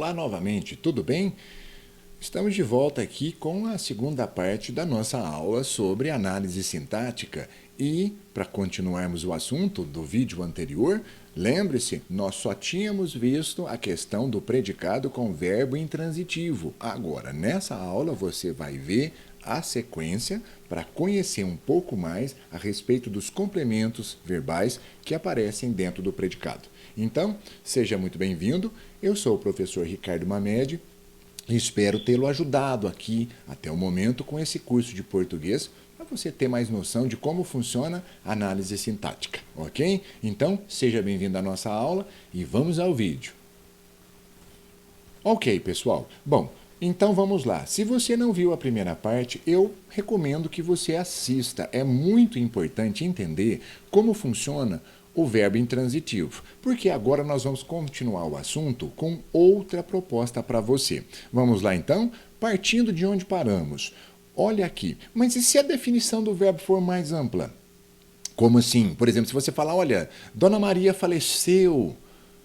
Olá novamente, tudo bem? Estamos de volta aqui com a segunda parte da nossa aula sobre análise sintática e, para continuarmos o assunto do vídeo anterior, lembre-se, nós só tínhamos visto a questão do predicado com verbo intransitivo. Agora, nessa aula, você vai ver a sequência para conhecer um pouco mais a respeito dos complementos verbais que aparecem dentro do predicado. Então, seja muito bem-vindo. Eu sou o professor Ricardo Mamede e espero tê-lo ajudado aqui até o momento com esse curso de português para você ter mais noção de como funciona a análise sintática, ok? Então, seja bem-vindo à nossa aula e vamos ao vídeo. Ok, pessoal. Bom, então vamos lá. Se você não viu a primeira parte, eu recomendo que você assista. É muito importante entender como funciona o verbo intransitivo, porque agora nós vamos continuar o assunto com outra proposta para você. Vamos lá então? Partindo de onde paramos. Olha aqui, mas e se a definição do verbo for mais ampla? Como assim? Por exemplo, se você falar, olha, Dona Maria faleceu.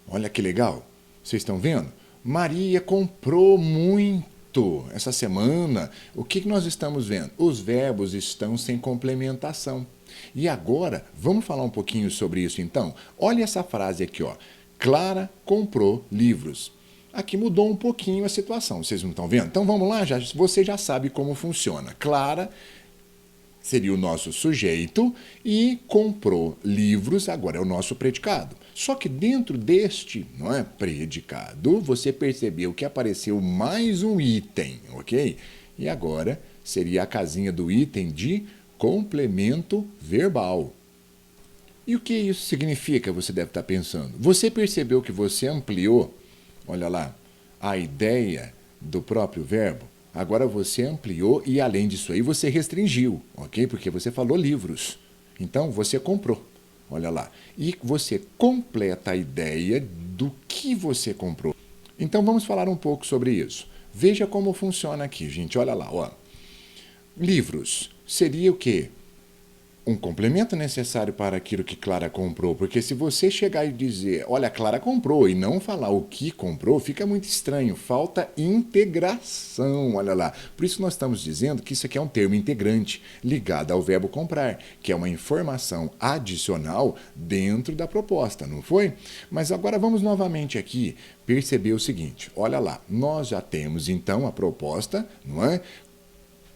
Olha que legal. Vocês estão vendo? Maria comprou muito essa semana. O que nós estamos vendo? Os verbos estão sem complementação. E agora, vamos falar um pouquinho sobre isso então? Olha essa frase aqui, ó. Clara comprou livros. Aqui mudou um pouquinho a situação, vocês não estão vendo? Então vamos lá, você já sabe como funciona. Clara seria o nosso sujeito e comprou livros, agora é o nosso predicado. Só que dentro deste, não é, predicado, você percebeu que apareceu mais um item, ok? E agora seria a casinha do item de complemento verbal. E o que isso significa, você deve estar pensando? Você percebeu que você ampliou, olha lá, a ideia do próprio verbo? Agora você ampliou e, além disso aí, você restringiu, ok? Porque você falou livros. Então, você comprou, olha lá. E você completa a ideia do que você comprou. Então, vamos falar um pouco sobre isso. Veja como funciona aqui, gente. Olha lá, ó. Livros seria o quê? Um complemento necessário para aquilo que Clara comprou, porque se você chegar e dizer, olha, Clara comprou, e não falar o que comprou, fica muito estranho, falta integração, olha lá. Por isso nós estamos dizendo que isso aqui é um termo integrante, ligado ao verbo comprar, que é uma informação adicional dentro da proposta, não foi? Mas agora vamos novamente aqui perceber o seguinte, olha lá, nós já temos então a proposta, não é?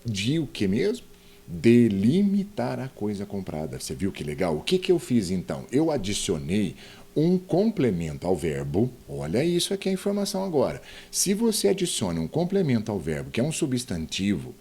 De o que mesmo? Delimitar a coisa comprada. Você viu que legal? O que eu fiz então? Eu adicionei um complemento ao verbo. Olha isso aqui é a informação agora. Se você adiciona um complemento ao verbo, que é um substantivo,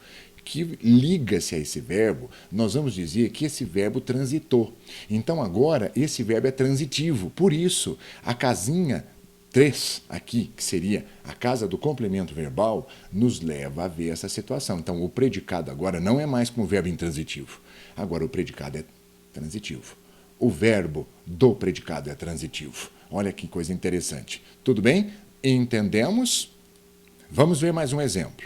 que liga-se a esse verbo, nós vamos dizer que esse verbo transitou. Então agora esse verbo é transitivo. Por isso, a casinha 3 aqui, que seria a casa do complemento verbal, nos leva a ver essa situação. Então, o predicado agora não é mais como verbo intransitivo. Agora, o predicado é transitivo. O verbo do predicado é transitivo. Olha que coisa interessante. Tudo bem? Entendemos? Vamos ver mais um exemplo.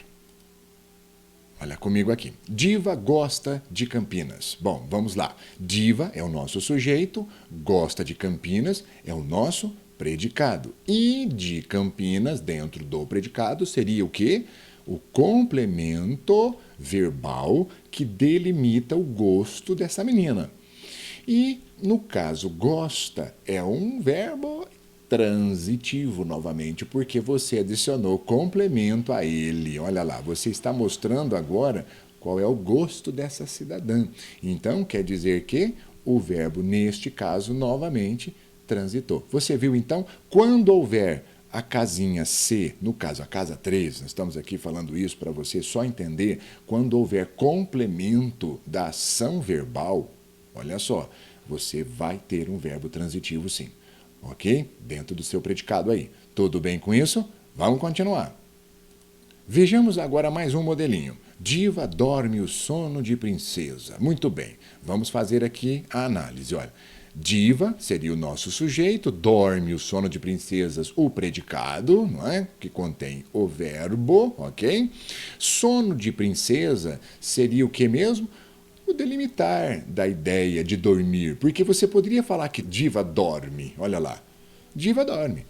Olha comigo aqui. Diva gosta de Campinas. Bom, vamos lá. Diva é o nosso sujeito, gosta de Campinas é o nosso predicado. E de Campinas, dentro do predicado, seria o quê? O complemento verbal que delimita o gosto dessa menina. E, no caso, gosta é um verbo transitivo novamente, porque você adicionou complemento a ele. Olha lá, você está mostrando agora qual é o gosto dessa cidadã. Então, quer dizer que o verbo, neste caso, novamente, transitou. Você viu, então, quando houver a casinha C, no caso a casa 3, nós estamos aqui falando isso para você só entender, quando houver complemento da ação verbal, olha só, você vai ter um verbo transitivo sim, ok? Dentro do seu predicado aí. Tudo bem com isso? Vamos continuar. Vejamos agora mais um modelinho. Diva dorme o sono de princesa. Muito bem, vamos fazer aqui a análise, olha. Diva seria o nosso sujeito, dorme o sono de princesas, o predicado, não é? Que contém o verbo, ok? Sono de princesa seria o que mesmo? O delimitar da ideia de dormir, porque você poderia falar que diva dorme, olha lá, diva dorme.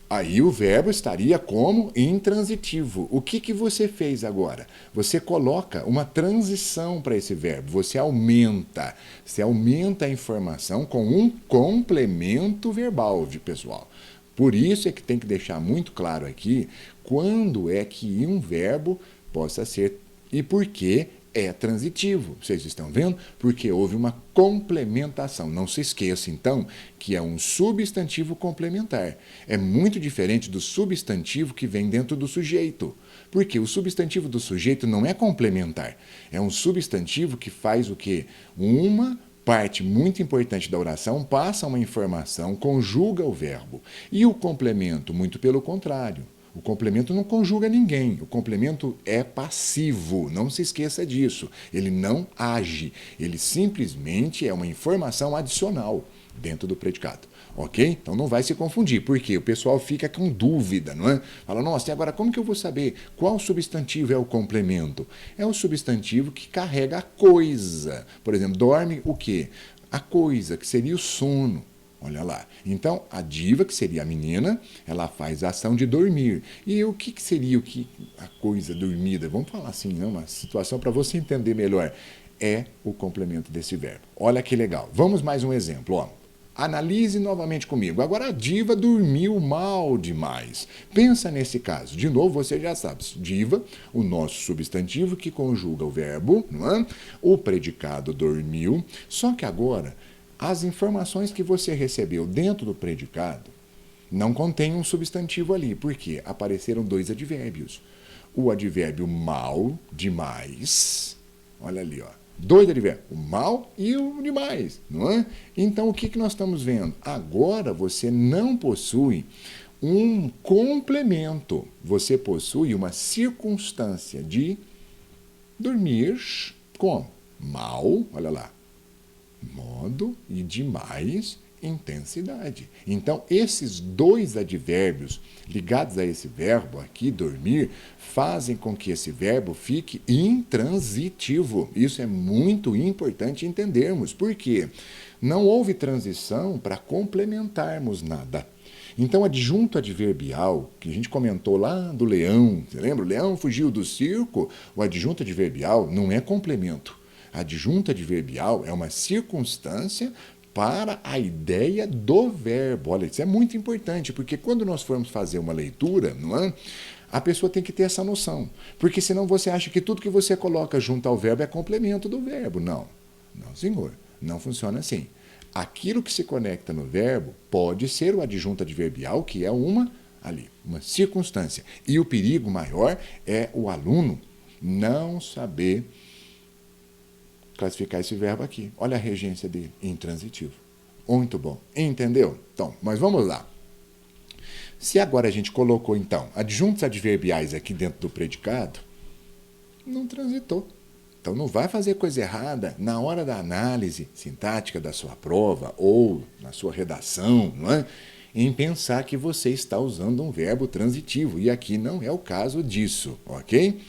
Aí o verbo estaria como intransitivo. O que você fez agora? Você coloca uma transição para esse verbo. Você aumenta. Você aumenta a informação com um complemento verbal, pessoal. Por isso é que tem que deixar muito claro aqui quando é que um verbo possa ser e por que é transitivo. Vocês estão vendo? Porque houve uma complementação. Não se esqueça, então, que é um substantivo complementar. É muito diferente do substantivo que vem dentro do sujeito. Porque o substantivo do sujeito não é complementar. É um substantivo que faz o quê? Uma parte muito importante da oração passa uma informação, conjuga o verbo. E o complemento, muito pelo contrário. O complemento não conjuga ninguém. O complemento é passivo. Não se esqueça disso. Ele não age. Ele simplesmente é uma informação adicional dentro do predicado. Ok? Então não vai se confundir. Porque o pessoal fica com dúvida, não é? Fala, nossa, e agora como que eu vou saber qual substantivo é o complemento? É o substantivo que carrega a coisa. Por exemplo, dorme o quê? A coisa, que seria o sono. Olha lá. Então, a diva, que seria a menina, ela faz a ação de dormir. E o que seria a coisa dormida? Vamos falar assim, né? Uma situação para você entender melhor. É o complemento desse verbo. Olha que legal. Vamos mais um exemplo. Ó. Analise novamente comigo. Agora, a diva dormiu mal demais. Pensa nesse caso. De novo, você já sabe. Diva, o nosso substantivo que conjuga o verbo, não é? O predicado dormiu. Só que agora, as informações que você recebeu dentro do predicado não contêm um substantivo ali, porque apareceram dois advérbios. O advérbio mal, demais, olha ali, ó, dois advérbios, o mal e o demais, não é? Então, o que nós estamos vendo? Agora você não possui um complemento, você possui uma circunstância de dormir como? Mal, olha lá, modo e demais intensidade. Então, esses dois advérbios ligados a esse verbo aqui, dormir, fazem com que esse verbo fique intransitivo. Isso é muito importante entendermos. Por quê? Não houve transição para complementarmos nada. Então, adjunto adverbial, que a gente comentou lá do leão, você lembra? O leão fugiu do circo. O adjunto adverbial não é complemento. A adjunta adverbial é uma circunstância para a ideia do verbo. Olha, isso é muito importante, porque quando nós formos fazer uma leitura, não é? A pessoa tem que ter essa noção. Porque senão você acha que tudo que você coloca junto ao verbo é complemento do verbo. Não, não, senhor. Não funciona assim. Aquilo que se conecta no verbo pode ser o adjunto adverbial, que é uma circunstância. E o perigo maior é o aluno não saber classificar esse verbo aqui. Olha a regência dele, intransitivo. Muito bom. Entendeu? Então, mas vamos lá. Se agora a gente colocou, então, adjuntos adverbiais aqui dentro do predicado, não transitou. Então, não vai fazer coisa errada na hora da análise sintática da sua prova ou na sua redação, não é? Em pensar que você está usando um verbo transitivo. E aqui não é o caso disso, ok?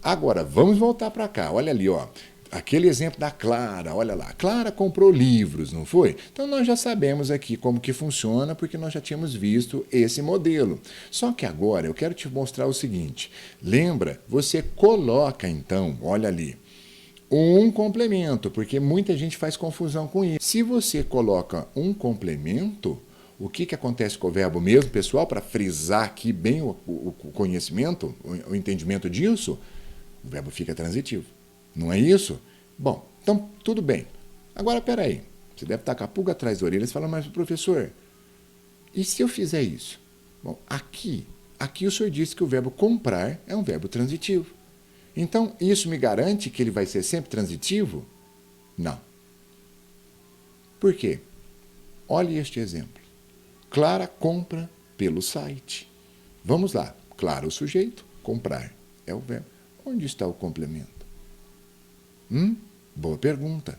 Agora, vamos voltar para cá. Olha ali, ó. Aquele exemplo da Clara, olha lá. Clara comprou livros, não foi? Então, nós já sabemos aqui como que funciona, porque nós já tínhamos visto esse modelo. Só que agora eu quero te mostrar o seguinte. Lembra? Você coloca, então, olha ali, um complemento, porque muita gente faz confusão com isso. Se você coloca um complemento, o que acontece com o verbo mesmo, pessoal, para frisar aqui bem o conhecimento, o entendimento disso? O verbo fica transitivo. Não é isso? Bom, então tudo bem. Agora, peraí. Você deve estar com a pulga atrás da orelha e fala, mas professor, e se eu fizer isso? Bom, aqui o senhor disse que o verbo comprar é um verbo transitivo. Então, isso me garante que ele vai ser sempre transitivo? Não. Por quê? Olhe este exemplo. Clara compra pelo site. Vamos lá. Clara, o sujeito. Comprar é o verbo. Onde está o complemento? Boa pergunta.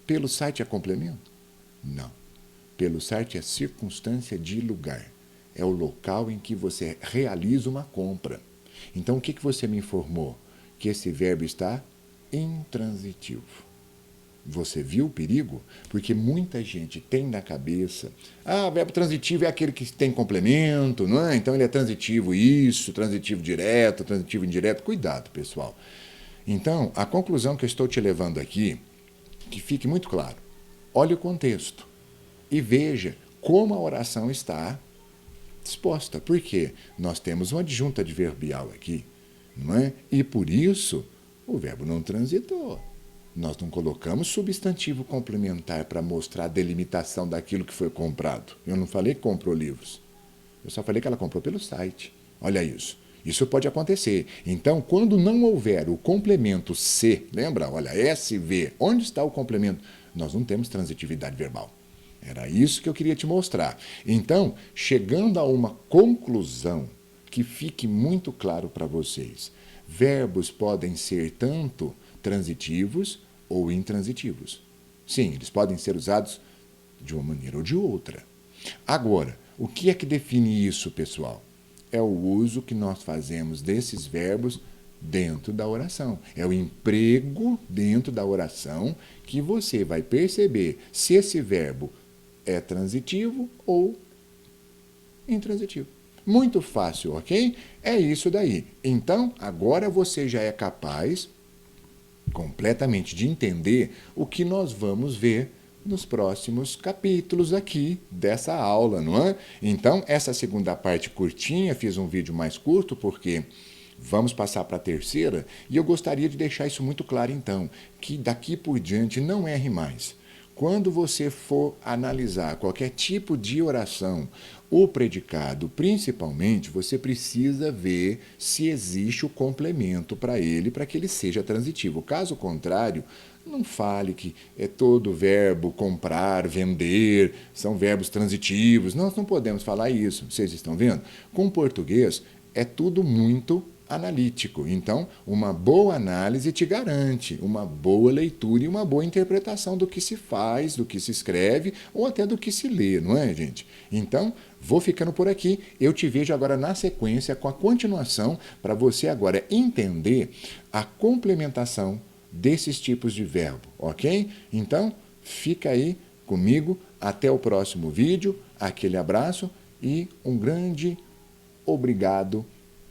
Pelo site é complemento? Não. Pelo site é circunstância de lugar. É o local em que você realiza uma compra. Então, o que você me informou? Que esse verbo está intransitivo. Você viu o perigo? Porque muita gente tem na cabeça, verbo transitivo é aquele que tem complemento, não é? Então ele é transitivo isso, transitivo direto, transitivo indireto. Cuidado, pessoal. Então, a conclusão que eu estou te levando aqui, que fique muito claro, olhe o contexto e veja como a oração está disposta. Por quê? Nós temos uma adjunta adverbial aqui, não é? E por isso o verbo não transitou. Nós não colocamos substantivo complementar para mostrar a delimitação daquilo que foi comprado. Eu não falei que comprou livros. Eu só falei que ela comprou pelo site. Olha isso. Isso pode acontecer. Então, quando não houver o complemento se, lembra? Olha, SV, onde está o complemento? Nós não temos transitividade verbal. Era isso que eu queria te mostrar. Então, chegando a uma conclusão que fique muito claro para vocês. Verbos podem ser tanto transitivos ou intransitivos. Sim, eles podem ser usados de uma maneira ou de outra. Agora, o que é que define isso, pessoal? É o uso que nós fazemos desses verbos dentro da oração. É o emprego dentro da oração que você vai perceber se esse verbo é transitivo ou intransitivo. Muito fácil, ok? É isso daí. Então, agora você já é capaz completamente de entender o que nós vamos ver nos próximos capítulos aqui dessa aula, não é? Então, essa segunda parte curtinha, fiz um vídeo mais curto porque vamos passar para a terceira e eu gostaria de deixar isso muito claro então, que daqui por diante não erre mais. Quando você for analisar qualquer tipo de oração, o predicado, principalmente, você precisa ver se existe o complemento para ele, para que ele seja transitivo. Caso contrário, não fale que é todo verbo comprar, vender, são verbos transitivos. Nós não podemos falar isso, vocês estão vendo? Com o português, é tudo muito analítico. Então, uma boa análise te garante uma boa leitura e uma boa interpretação do que se faz, do que se escreve ou até do que se lê, não é, gente? Então, vou ficando por aqui. Eu te vejo agora na sequência com a continuação para você agora entender a complementação desses tipos de verbo, ok? Então, fica aí comigo. Até o próximo vídeo. Aquele abraço e um grande obrigado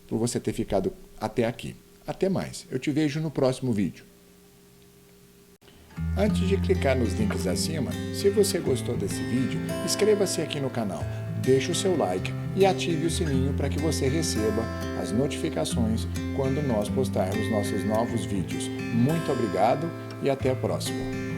por você ter ficado até aqui. Até mais. Eu te vejo no próximo vídeo. Antes de clicar nos links acima, se você gostou desse vídeo, inscreva-se aqui no canal, deixe o seu like e ative o sininho para que você receba as notificações quando nós postarmos nossos novos vídeos. Muito obrigado e até a próxima.